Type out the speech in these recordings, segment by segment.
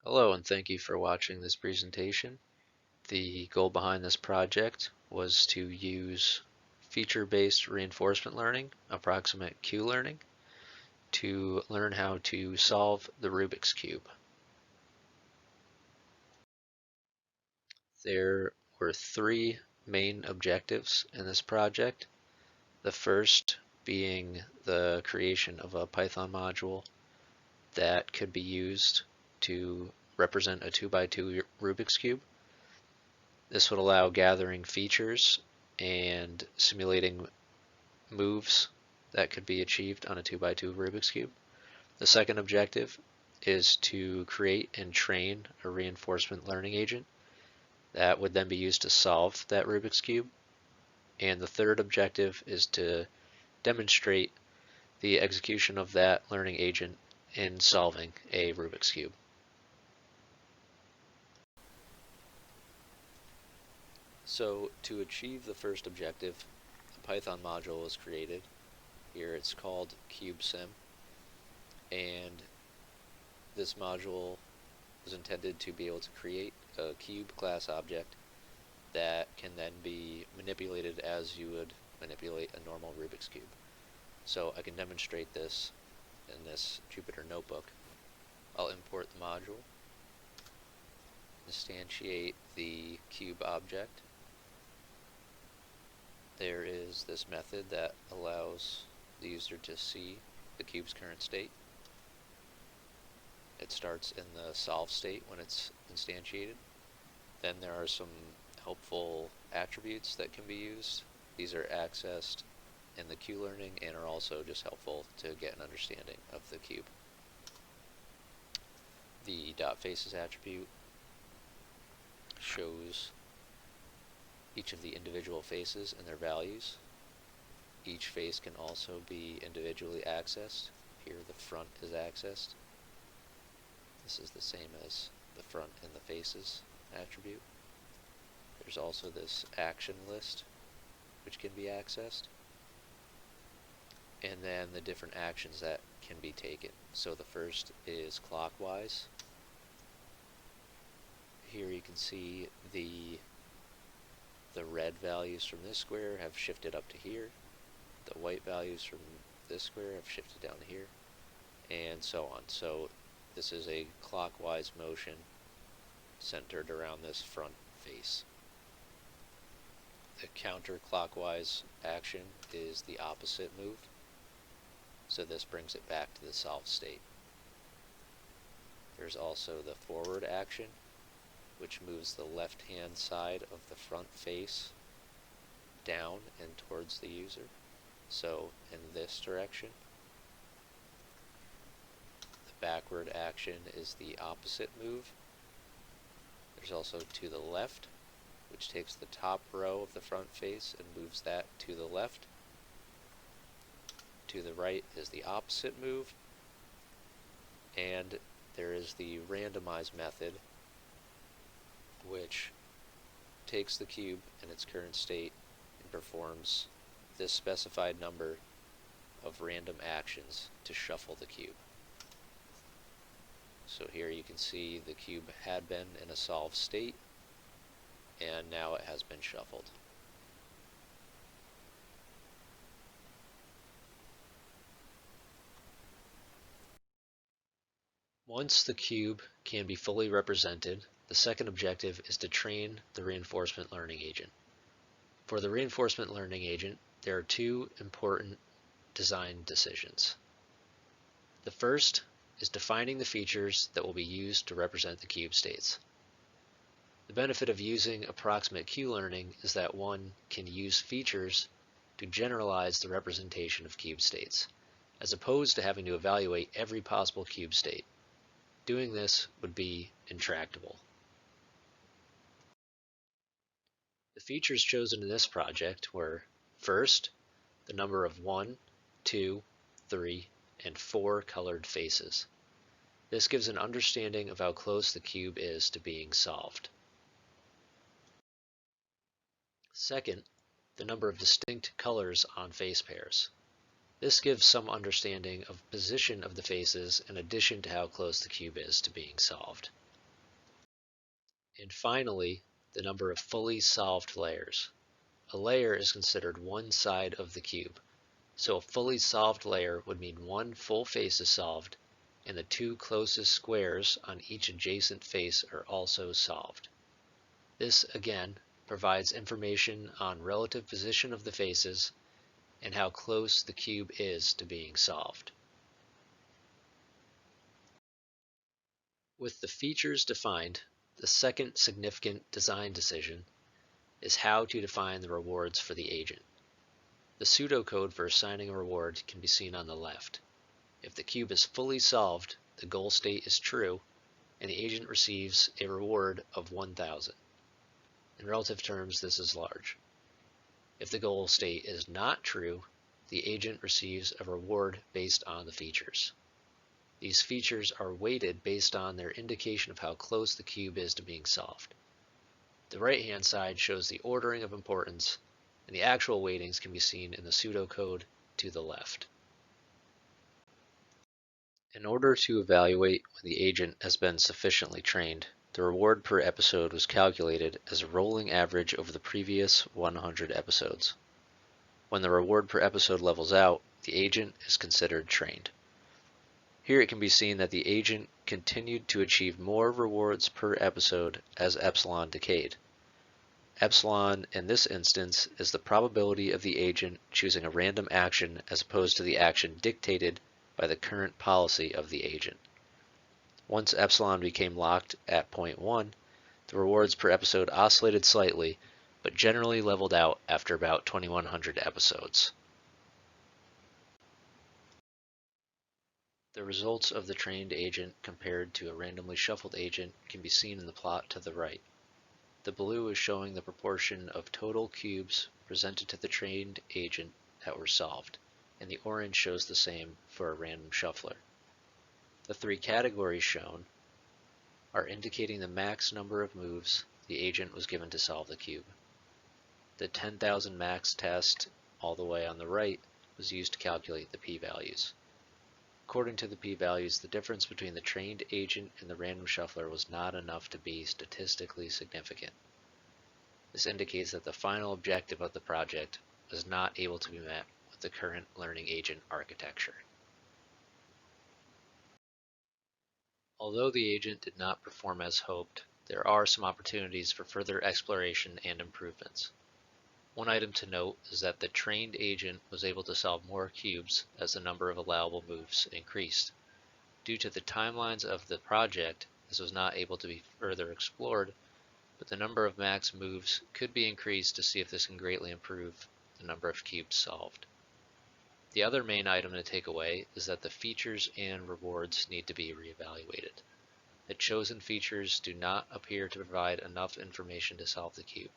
Hello and thank you for watching this presentation. The goal behind this project was to use feature-based reinforcement learning, approximate Q learning, to learn how to solve the Rubik's Cube. There were three main objectives in this project. The first being the creation of a Python module that could be used to represent a 2x2 Rubik's Cube. This would allow gathering features and simulating moves that could be achieved on a 2x2 Rubik's Cube. The second objective is to create and train a reinforcement learning agent that would then be used to solve that Rubik's Cube. And the third objective is to demonstrate the execution of that learning agent in solving a Rubik's Cube. So to achieve the first objective, a Python module was created. Here it's called CubeSim, and this module is intended to be able to create a cube class object that can then be manipulated as you would manipulate a normal Rubik's Cube. So I can demonstrate this in this Jupyter notebook. I'll import the module, instantiate the cube object. There is this method that allows the user to see the cube's current state. It starts in the solve state when it's instantiated. Then there are some helpful attributes that can be used. These are accessed in the Q learning and are also just helpful to get an understanding of the cube. The .faces attribute shows each of the individual faces and their values. Each face can also be individually accessed. Here the front is accessed. This is the same as the front and the faces attribute. There's also this action list which can be accessed. And then the different actions that can be taken. So the first is clockwise. Here you can see the red values from this square have shifted up to here. The white values from this square have shifted down to here, and so on. So this is a clockwise motion centered around this front face. The counterclockwise action is the opposite move, so this brings it back to the solve state. There's also the forward action, which moves the left-hand side of the front face down and towards the user, so in this direction. The backward action is the opposite move. There's also to the left, which takes the top row of the front face and moves that to the left. To the right is the opposite move, and there is the randomize method, which takes the cube in its current state and performs this specified number of random actions to shuffle the cube. So here you can see the cube had been in a solve state, and now it has been shuffled. Once the cube can be fully represented, the second objective is to train the reinforcement learning agent. For the reinforcement learning agent, there are two important design decisions. The first is defining the features that will be used to represent the cube states. The benefit of using approximate Q learning is that one can use features to generalize the representation of cube states, as opposed to having to evaluate every possible cube state. Doing this would be intractable. The features chosen in this project were, first, the number of 1, 2, 3, and 4 colored faces. This gives an understanding of how close the cube is to being solved. Second, the number of distinct colors on face pairs. This gives some understanding of position of the faces in addition to how close the cube is to being solved. And finally, the number of fully solved layers. A layer is considered one side of the cube. So a fully solved layer would mean one full face is solved, and the two closest squares on each adjacent face are also solved. This, again, provides information on relative position of the faces and how close the cube is to being solved. With the features defined, the second significant design decision is how to define the rewards for the agent. The pseudocode for assigning a reward can be seen on the left. If the cube is fully solved, the goal state is true, and the agent receives a reward of 1,000. In relative terms, this is large. If the goal state is not true, the agent receives a reward based on the features. These features are weighted based on their indication of how close the cube is to being solved. The right-hand side shows the ordering of importance, and the actual weightings can be seen in the pseudocode to the left. In order to evaluate when the agent has been sufficiently trained, the reward per episode was calculated as a rolling average over the previous 100 episodes. When the reward per episode levels out, the agent is considered trained. Here it can be seen that the agent continued to achieve more rewards per episode as epsilon decayed. Epsilon in this instance is the probability of the agent choosing a random action as opposed to the action dictated by the current policy of the agent. Once epsilon became locked at 0.1, the rewards per episode oscillated slightly, but generally leveled out after about 2100 episodes. The results of the trained agent compared to a randomly shuffled agent can be seen in the plot to the right. The blue is showing the proportion of total cubes presented to the trained agent that were solved, and the orange shows the same for a random shuffler. The three categories shown are indicating the max number of moves the agent was given to solve the cube. The 10,000 max test, all the way on the right, was used to calculate the p-values. According to the p-values, the difference between the trained agent and the random shuffler was not enough to be statistically significant. This indicates that the final objective of the project was not able to be met with the current learning agent architecture. Although the agent did not perform as hoped, there are some opportunities for further exploration and improvements. One item to note is that the trained agent was able to solve more cubes as the number of allowable moves increased. Due to the timelines of the project, this was not able to be further explored, but the number of max moves could be increased to see if this can greatly improve the number of cubes solved. The other main item to take away is that the features and rewards need to be reevaluated. The chosen features do not appear to provide enough information to solve the cube.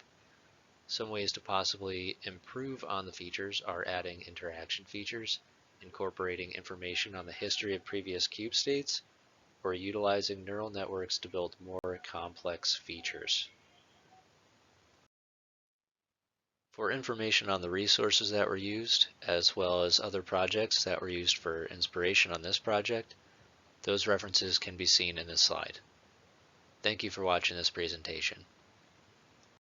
Some ways to possibly improve on the features are adding interaction features, incorporating information on the history of previous cube states, or utilizing neural networks to build more complex features. For information on the resources that were used, as well as other projects that were used for inspiration on this project, those references can be seen in this slide. Thank you for watching this presentation.